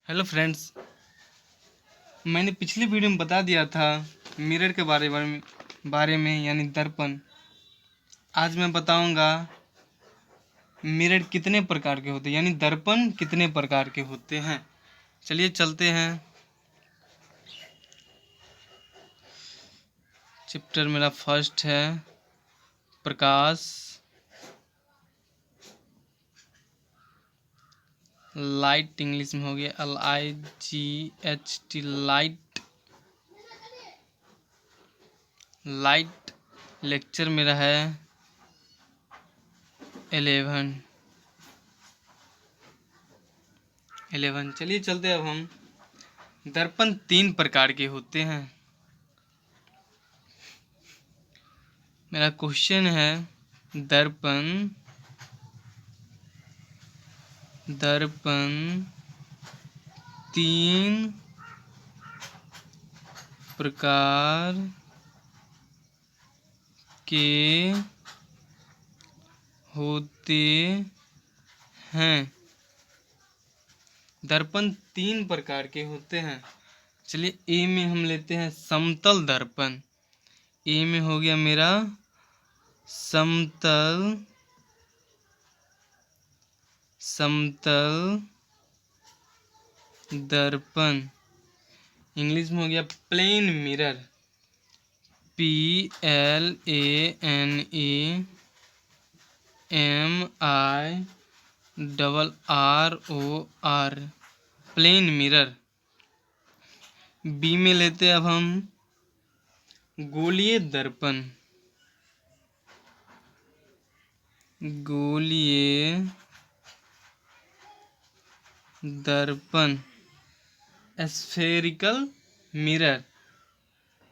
Hello friends, मैंने पिछली video में बता दिया था मिरर के बारे में यानी दर्पण। आज मैं बताऊंगा मिरर कितने प्रकार के होते हैं यानी दर्पण कितने प्रकार के होते हैं। चलिए चलते हैं। चैप्टर मेरा फर्स्ट है प्रकाश। लाइट इंग्लिश में हो गया LIGHT लाइट। लाइट लेक्चर मेरा है 11। चलिए चलते हैं अब हम। दर्पण 3 प्रकार के होते हैं। मेरा क्वेश्चन है दर्पण दर्पण 3 प्रकार के होते हैं। दर्पण 3 प्रकार के होते हैं। चलिए ए में हम लेते हैं समतल दर्पण। ए में हो गया मेरा समतल दर्पण। इंग्लिश में हो गया plane mirror. PLANEMIRROR plane mirror. B में लेते हैं अब हम गोलीय दर्पण। गोलीय दर्पण spherical mirror.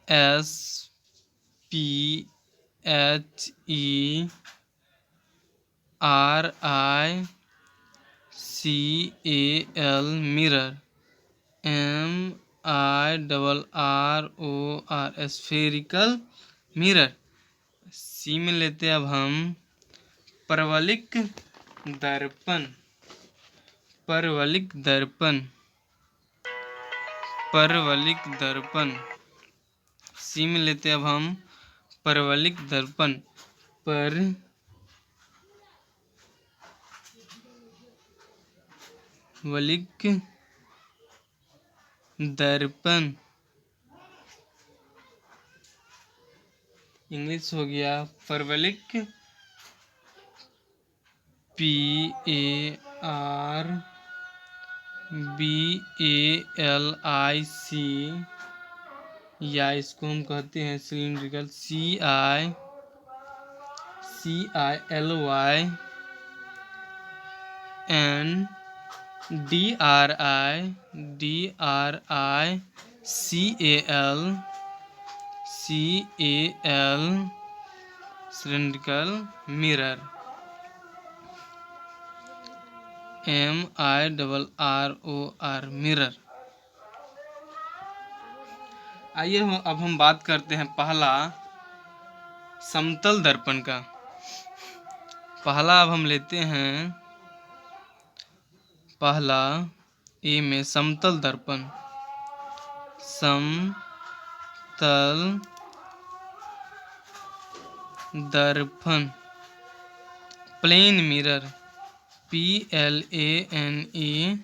SPHERICAL mirror. MIRROR spherical mirror. C में लेते हैं अब हम परवलिक दर्पण। परवलिक दर्पण। सी में लेते हैं अब हम परवलिक दर्पण। परवलिक दर्पण। इंग्लिश हो गया परवलिक PARBALIC, या इसको हम कहते हैं cylindrical CILYNDRICAL cylindrical mirror. MIRROR mirror. आइए अब हम बात करते हैं पहला समतल दर्पण का। पहला अब हम लेते हैं पहला ए में समतल दर्पण। समतल दर्पण प्लेन मिरर। PLANE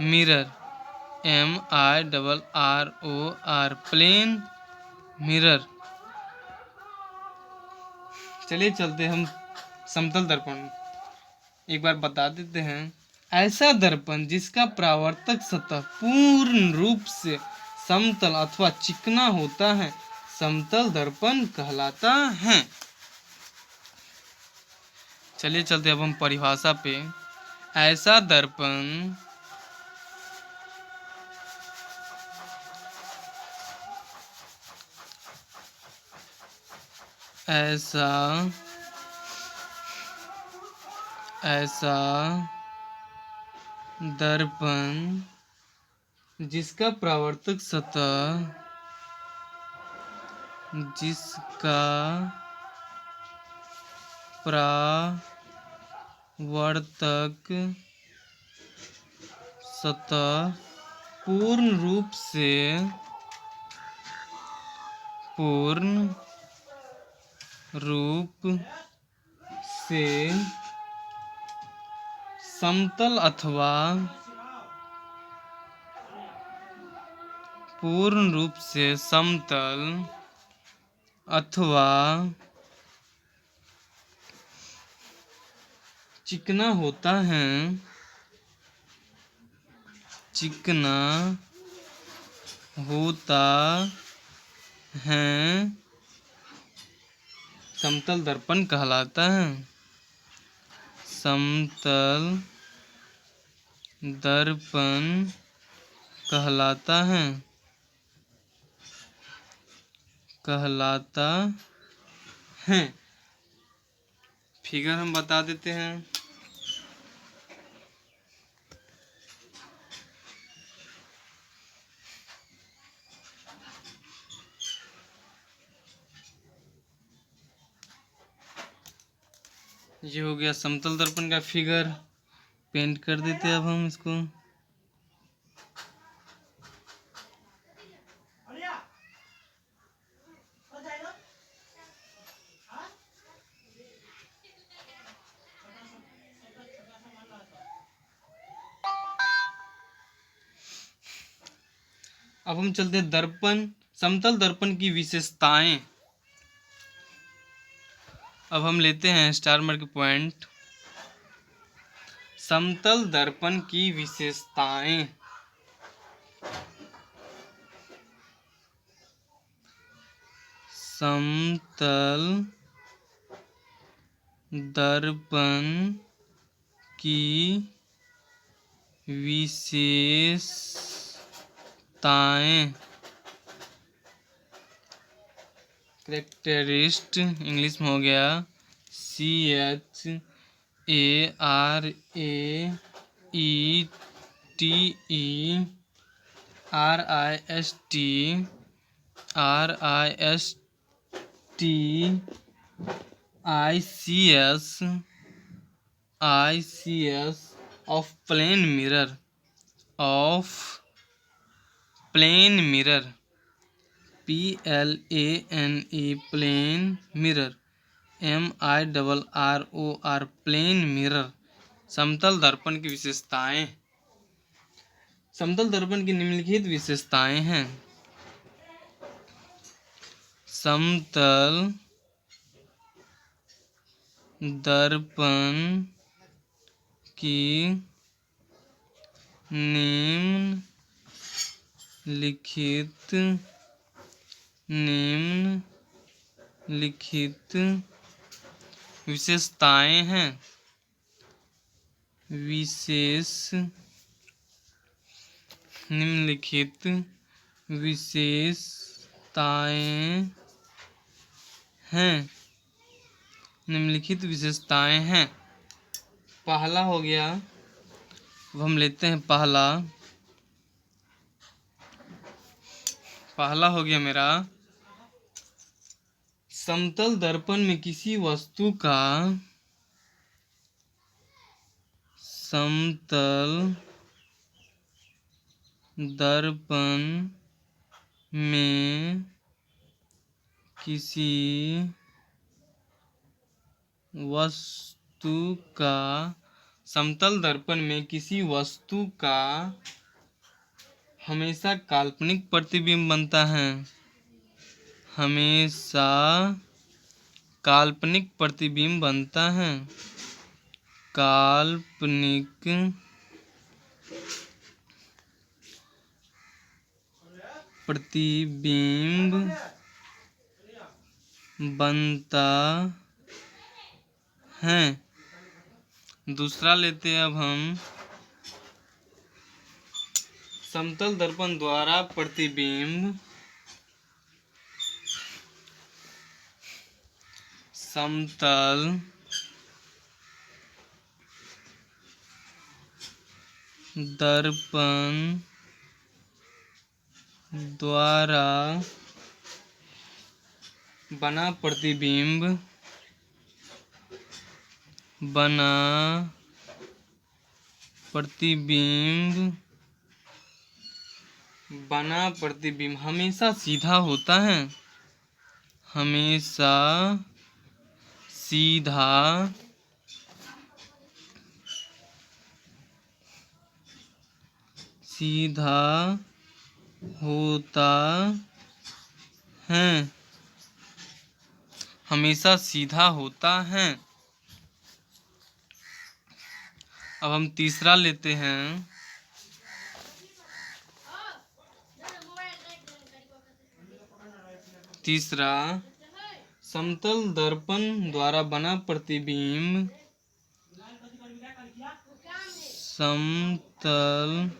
मिरर। MIRROR plane mirror. चलिए चलते हम समतल दर्पण एक बार बता देते हैं। ऐसा दर्पण जिसका परावर्तक सतह पूर्ण रूप से समतल अथवा चिकना होता है समतल दर्पण कहलाता है। चलिए चलते अब हम परिभाषा पे। ऐसा दर्पण ऐसा दर्पण जिसका परावर्तक सतह पूर्ण रूप से समतल अथवा पूर्ण रूप से समतल अथवा चिकना होता है। चिकना होता है समतल दर्पण कहलाता है। समतल दर्पण कहलाता है। फिगर हम बता देते हैं। ये हो गया समतल दर्पण का फिगर। पेंट कर देते हैं अब हम इसको। अब हम चलते हैं दर्पण, समतल दर्पण की विशेषताएं। अब हम लेते हैं स्टार मार्क पॉइंट। समतल दर्पण की विशेषताएं। समतल दर्पण की विशेषताएं। कैरेक्टरिस्ट इंग्लिश में हो गया CHARISTICS of plane mirror plane mirror plane mirror MIRROR plane mirror। समतल दर्पण की विशेषताएं। समतल दर्पण की निम्नलिखित विशेषताएं हैं। समतल दर्पण की निम्नलिखित विशेषताएं हैं। निम्नलिखित विशेषताएं हैं। पहला हो गया, अब हम लेते हैं पहला हो गया मेरा, समतल दर्पण में किसी वस्तु का समतल दर्पण में किसी वस्तु का समतल दर्पण में किसी वस्तु का हमेशा काल्पनिक प्रतिबिंब बनता है। हमेशा काल्पनिक प्रतिबिंब बनता है। काल्पनिक प्रतिबिंब बनता है। दूसरा लेते हैं अब हम, समतल दर्पण द्वारा प्रतिबिंब समतल दर्पण द्वारा बना प्रतिबिंब बना प्रतिबिंब हमेशा सीधा होता है, हमेशा सीधा सीधा होता है, हमेशा सीधा होता है। अब हम तीसरा लेते हैं। तीसरा, समतल दर्पण द्वारा बना प्रतिबिंब समतल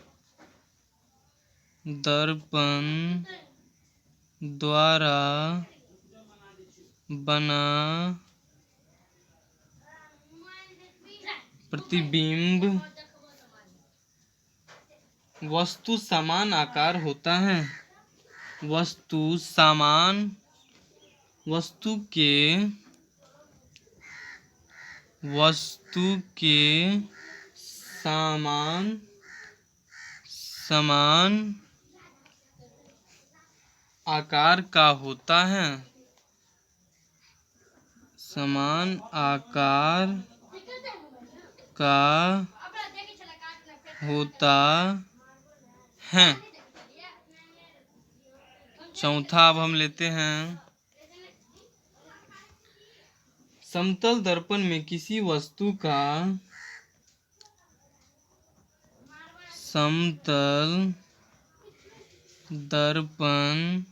दर्पण द्वारा बना प्रतिबिंब वस्तु समान आकार होता है, वस्तु समान वस्तु के समान आकार का होता है, समान आकार का होता है। चौथा अब हम लेते हैं। समतल दर्पण में किसी वस्तु का समतल दर्पण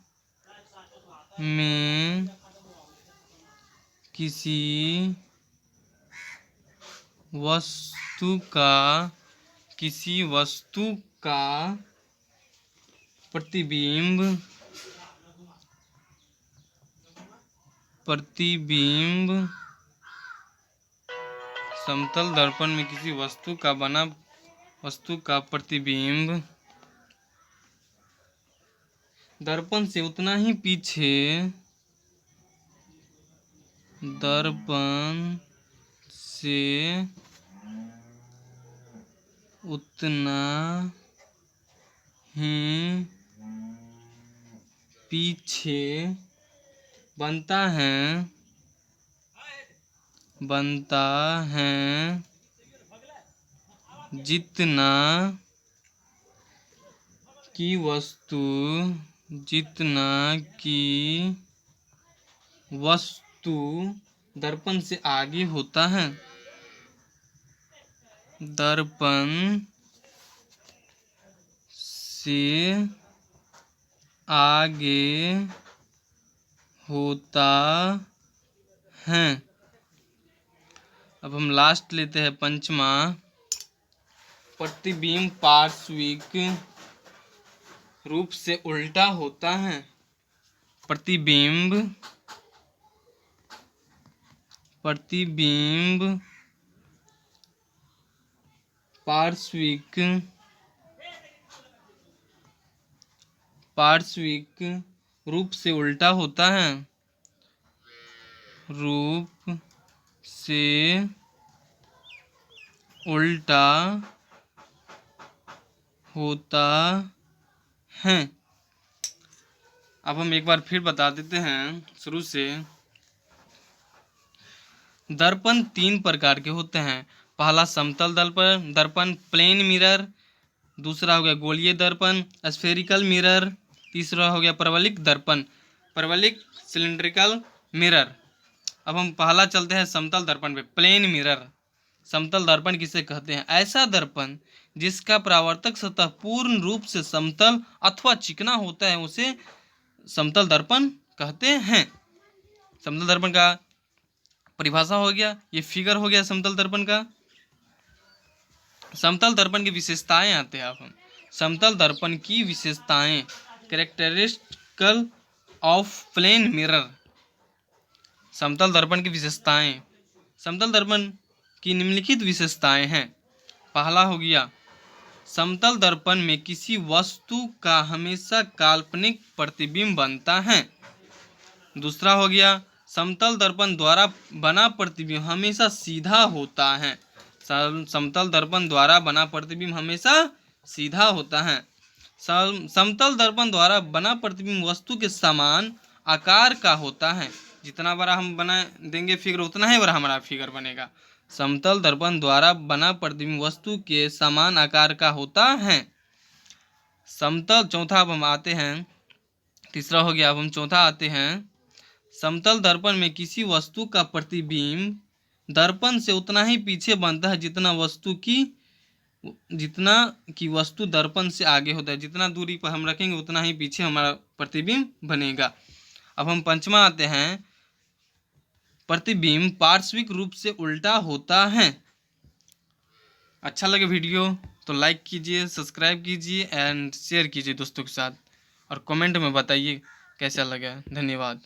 में किसी वस्तु का प्रतिबिंब समतल दर्पण में किसी वस्तु का प्रतिबिंब दर्पण से उतना ही पीछे बनता है जितना की वस्तु दर्पण से आगे होता है, दर्पण से आगे होता है। अब हम लास्ट लेते हैं पंचमा। प्रतिबिंब पार्श्विक रूप से उल्टा होता है, प्रतिबिंब पार्श्विक रूप से उल्टा होता है, रूप से उल्टा होता है। अब हम एक बार फिर बता देते हैं शुरू से। दर्पण 3 प्रकार के होते हैं। पहला समतल दर्पण प्लेन मिरर, दूसरा हो गया गोलीय दर्पण स्फेरिकल मिरर, तीसरा हो गया परवलिक दर्पण परवलिक सिलिंड्रिकल मिरर। अब हम पहला चलते हैं समतल दर्पण पे। Plane mirror. समतल दर्पण किसे कहते हैं? ऐसा दर्पण जिसका परावर्तक सतह पूर्ण रूप से समतल अथवा चिकना होता है उसे समतल दर्पण कहते हैं। समतल दर्पण का परिभाषा हो गया, ये फिगर हो गया समतल दर्पण का। समतल दर्पण की विशेषताएं आते हैं। अब हम समतल दर्पण की विशेषताएं, कैरेक्टरिस्टिकल ऑफ प्लेन मिरर। समतल दर्पण की विशेषताएं। समतल दर्पण की निम्नलिखित विशेषताएं हैं। पहला हो गया, समतल दर्पण में किसी वस्तु का हमेशा काल्पनिक प्रतिबिंब बनता है। दूसरा हो गया, समतल दर्पण द्वारा बना प्रतिबिंब हमेशा सीधा होता है। समतल दर्पण द्वारा बना प्रतिबिंब हमेशा सीधा होता है। समतल दर्पण द्वारा बना प्रतिबिंब वस्तु के समान आकार का होता है। जितना बड़ा हम बना देंगे फिगर उतना ही बड़ा हमारा फिगर बनेगा। समतल दर्पण द्वारा बना प्रतिबिंब वस्तु के समान आकार का होता है। समतल चौथा अब हम आते हैं, तीसरा हो गया। अब हम चौथा आते हैं। समतल दर्पण में किसी वस्तु का प्रतिबिंब दर्पण से उतना ही पीछे बनता है जितना कि वस्तु दर्पण से आगे होता है। जितना दूरी पर हम रखेंगे उतना ही पीछे हमारा प्रतिबिंब बनेगा। अब हम पंचमा आते हैं। प्रतिबिंब पार्श्विक रूप से उल्टा होता है। अच्छा लगे वीडियो तो लाइक कीजिए, सब्सक्राइब कीजिए एंड शेयर कीजिए दोस्तों के साथ, और कमेंट में बताइए कैसा लगा। धन्यवाद।